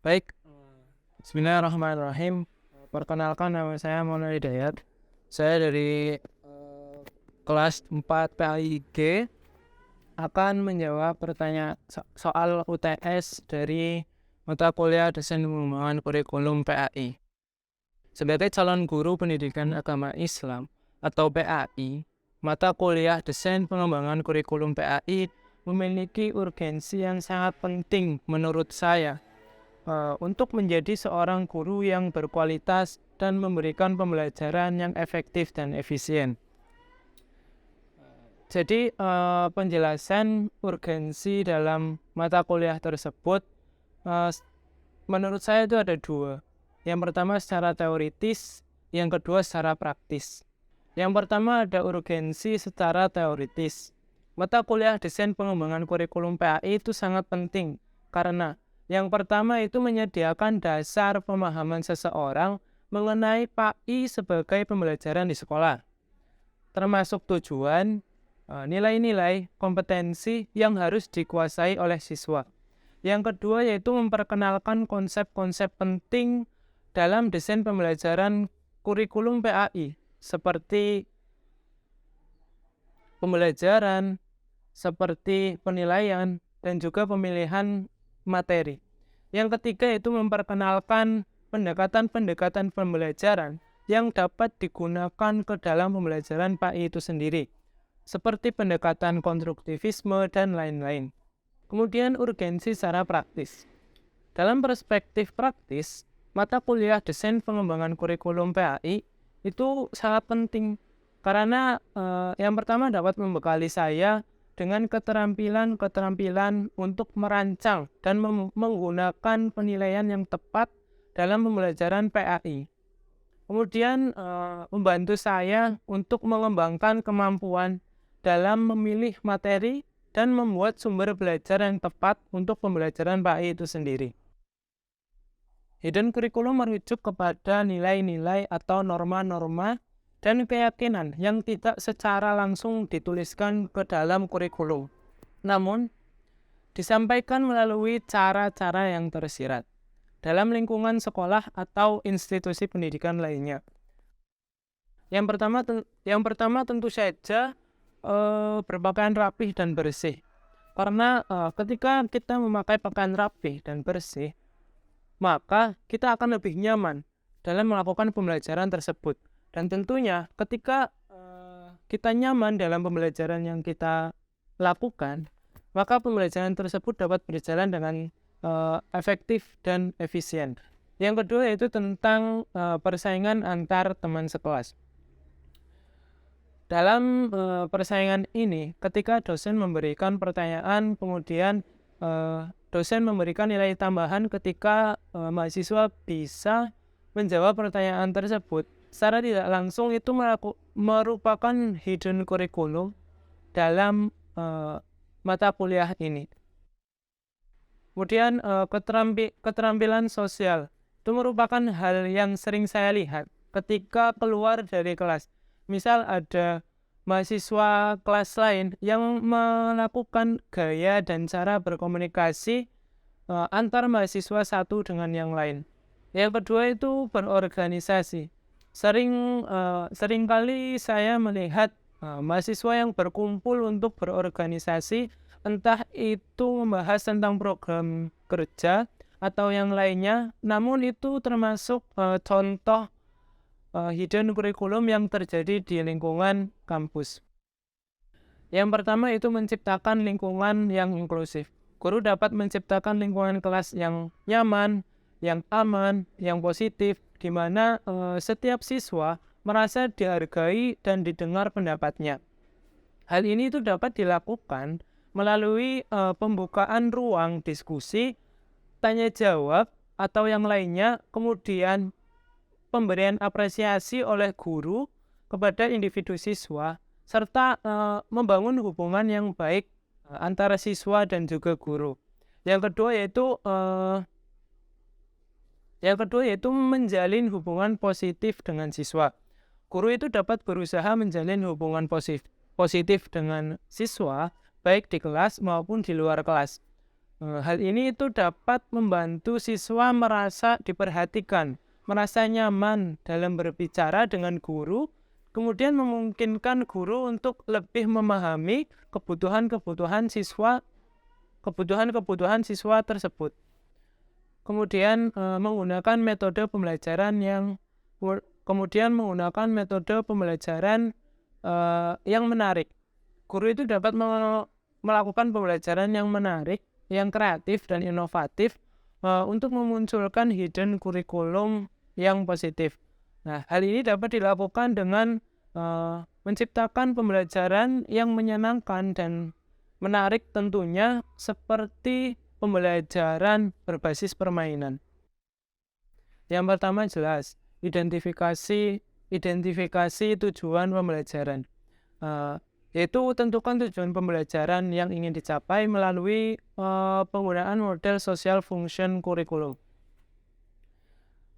Baik, Bismillahirrahmanirrahim. Perkenalkan, nama saya Maulana Hidayat. Saya dari kelas 4 PAIG akan menjawab pertanyaan soal UTS dari mata kuliah Desain Pengembangan Kurikulum PAI. Sebagai calon guru pendidikan agama Islam atau PAI, mata kuliah Desain Pengembangan Kurikulum PAI memiliki urgensi yang sangat penting menurut saya untuk menjadi seorang guru yang berkualitas dan memberikan pembelajaran yang efektif dan efisien. Jadi penjelasan urgensi dalam mata kuliah tersebut menurut saya itu ada dua. Yang pertama secara teoritis, yang kedua secara praktis. Yang pertama ada urgensi secara teoritis. Mata kuliah Desain Pengembangan Kurikulum PAI itu sangat penting karena yang pertama itu menyediakan dasar pemahaman seseorang mengenai PAI sebagai pembelajaran di sekolah, termasuk tujuan, nilai-nilai, kompetensi yang harus dikuasai oleh siswa. Yang kedua yaitu memperkenalkan konsep-konsep penting dalam desain pembelajaran kurikulum PAI, seperti pembelajaran, seperti penilaian, dan juga pemilihan materi. Yang ketiga itu memperkenalkan pendekatan-pendekatan pembelajaran yang dapat digunakan ke dalam pembelajaran PAI itu sendiri, seperti pendekatan konstruktivisme dan lain-lain. Kemudian urgensi secara praktis. Dalam perspektif praktis, mata kuliah Desain Pengembangan Kurikulum PAI itu sangat penting karena yang pertama dapat membekali saya dengan keterampilan untuk merancang dan menggunakan penilaian yang tepat dalam pembelajaran PAI. Kemudian membantu saya untuk mengembangkan kemampuan dalam memilih materi dan membuat sumber belajar yang tepat untuk pembelajaran PAI itu sendiri. Hidden curriculum merujuk kepada nilai-nilai atau norma-norma dan keyakinan yang tidak secara langsung dituliskan ke dalam kurikulum, namun disampaikan melalui cara-cara yang tersirat dalam lingkungan sekolah atau institusi pendidikan lainnya. Yang pertama tentu saja berpakaian rapih dan bersih, karena ketika kita memakai pakaian rapih dan bersih, maka kita akan lebih nyaman dalam melakukan pembelajaran tersebut. Dan tentunya ketika kita nyaman dalam pembelajaran yang kita lakukan, maka pembelajaran tersebut dapat berjalan dengan efektif dan efisien. Yang kedua yaitu tentang persaingan antar teman sekelas. Dalam persaingan ini, ketika dosen memberikan pertanyaan, kemudian dosen memberikan nilai tambahan ketika mahasiswa bisa menjawab pertanyaan tersebut, secara tidak langsung itu merupakan hidden curriculum dalam mata kuliah ini. Kemudian keterampilan sosial itu merupakan hal yang sering saya lihat ketika keluar dari kelas. Misal ada mahasiswa kelas lain yang melakukan gaya dan cara berkomunikasi antar mahasiswa satu dengan yang lain. Yang kedua itu berorganisasi. Seringkali saya melihat mahasiswa yang berkumpul untuk berorganisasi, entah itu membahas tentang program kerja atau yang lainnya, namun itu termasuk contoh hidden curriculum yang terjadi di lingkungan kampus. Yang pertama itu menciptakan lingkungan yang inklusif. Guru dapat menciptakan lingkungan kelas yang nyaman, yang aman, yang positif, di mana setiap siswa merasa dihargai dan didengar pendapatnya. Hal ini itu dapat dilakukan melalui pembukaan ruang diskusi, tanya jawab, atau yang lainnya, kemudian pemberian apresiasi oleh guru kepada individu siswa, serta membangun hubungan yang baik antara siswa dan juga guru. Yang kedua yaitu menjalin hubungan positif dengan siswa. Guru itu dapat berusaha menjalin hubungan positif dengan siswa, baik di kelas maupun di luar kelas. Hal ini itu dapat membantu siswa merasa diperhatikan, merasa nyaman dalam berbicara dengan guru, kemudian memungkinkan guru untuk lebih memahami kebutuhan-kebutuhan siswa tersebut. Kemudian menggunakan metode pembelajaran yang menarik. Guru itu dapat melakukan pembelajaran yang menarik, yang kreatif dan inovatif untuk memunculkan hidden kurikulum yang positif. Nah, hal ini dapat dilakukan dengan menciptakan pembelajaran yang menyenangkan dan menarik tentunya, seperti pembelajaran berbasis permainan. Yang pertama jelas, identifikasi tujuan pembelajaran. Yaitu tentukan tujuan pembelajaran yang ingin dicapai melalui penggunaan model social function kurikulum.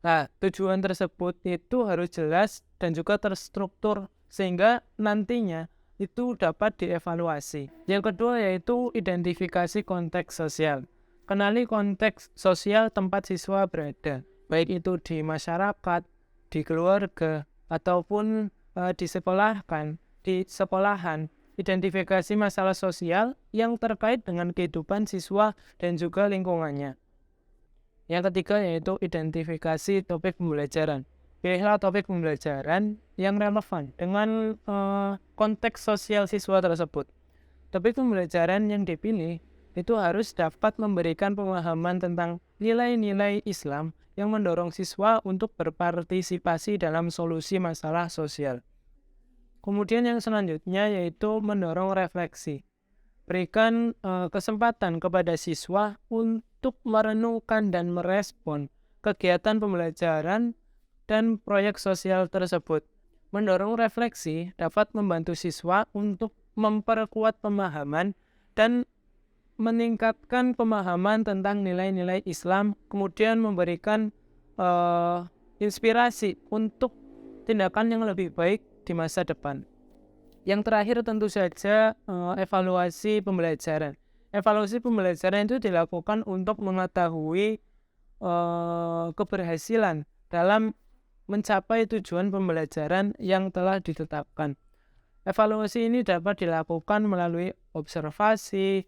Nah, tujuan tersebut itu harus jelas dan juga terstruktur sehingga nantinya itu dapat dievaluasi. Yang kedua yaitu identifikasi konteks sosial. Kenali konteks sosial tempat siswa berada, baik itu di masyarakat, di keluarga, ataupun di sekolahan. Identifikasi masalah sosial yang terkait dengan kehidupan siswa dan juga lingkungannya. Yang ketiga yaitu identifikasi topik pembelajaran. Pilihlah topik pembelajaran yang relevan dengan konteks sosial siswa tersebut. Topik pembelajaran yang dipilih itu harus dapat memberikan pemahaman tentang nilai-nilai Islam yang mendorong siswa untuk berpartisipasi dalam solusi masalah sosial. Kemudian yang selanjutnya yaitu mendorong refleksi. Berikan kesempatan kepada siswa untuk merenungkan dan merespon kegiatan pembelajaran dan proyek sosial tersebut. Mendorong refleksi dapat membantu siswa untuk memperkuat pemahaman dan meningkatkan pemahaman tentang nilai-nilai Islam, kemudian memberikan inspirasi untuk tindakan yang lebih baik di masa depan. Yang terakhir tentu saja evaluasi pembelajaran. Evaluasi pembelajaran itu dilakukan untuk mengetahui keberhasilan dalam mencapai tujuan pembelajaran yang telah ditetapkan. Evaluasi ini dapat dilakukan melalui observasi,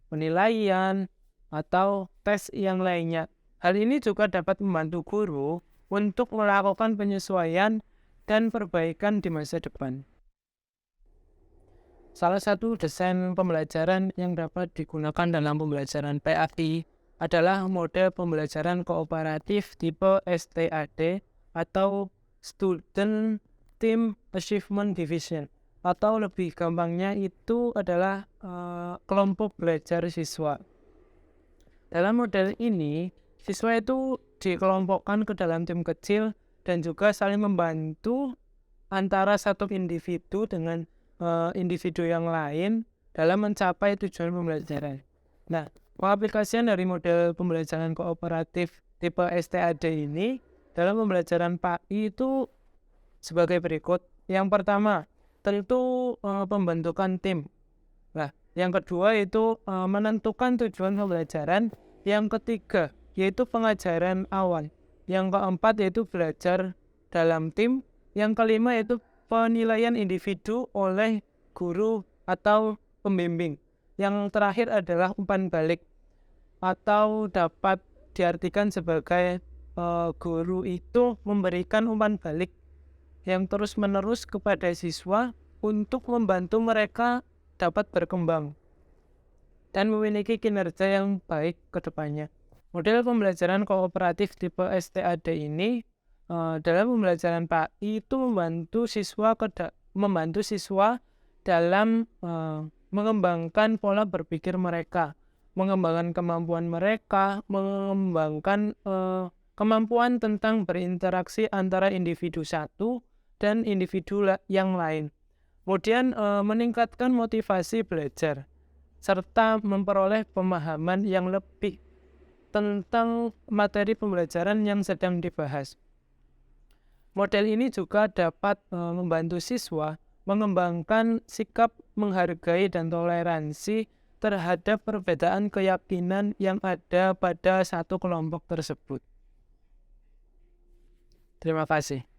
penilaian, atau tes yang lainnya. Hal ini juga dapat membantu guru untuk melakukan penyesuaian dan perbaikan di masa depan. Salah satu desain pembelajaran yang dapat digunakan dalam pembelajaran PAI adalah model pembelajaran kooperatif tipe STAD atau Student Team Achievement Division, atau lebih gampangnya itu adalah kelompok belajar siswa. Dalam model ini, siswa itu dikelompokkan ke dalam tim kecil dan juga saling membantu antara satu individu dengan individu yang lain dalam mencapai tujuan pembelajaran. Nah, pengaplikasian dari model pembelajaran kooperatif tipe STAD ini dalam pembelajaran PAI itu sebagai berikut. Yang pertama, tentu pembentukan tim. Nah, yang kedua itu menentukan tujuan pembelajaran. Yang ketiga, yaitu pengajaran awal. Yang keempat yaitu belajar dalam tim. Yang kelima yaitu penilaian individu oleh guru atau pembimbing. Yang terakhir adalah umpan balik, atau dapat diartikan sebagai guru itu memberikan umpan balik yang terus-menerus kepada siswa untuk membantu mereka dapat berkembang dan memiliki kinerja yang baik ke depannya. Model pembelajaran kooperatif tipe STAD ini dalam pembelajaran PAI itu membantu siswa dalam mengembangkan pola berpikir mereka, mengembangkan kemampuan mereka, mengembangkan kemampuan tentang berinteraksi antara individu satu dan individu yang lain. Kemudian meningkatkan motivasi belajar serta memperoleh pemahaman yang lebih tentang materi pembelajaran yang sedang dibahas. Model ini juga dapat membantu siswa mengembangkan sikap menghargai dan toleransi terhadap perbedaan keyakinan yang ada pada satu kelompok tersebut. Terima kasih.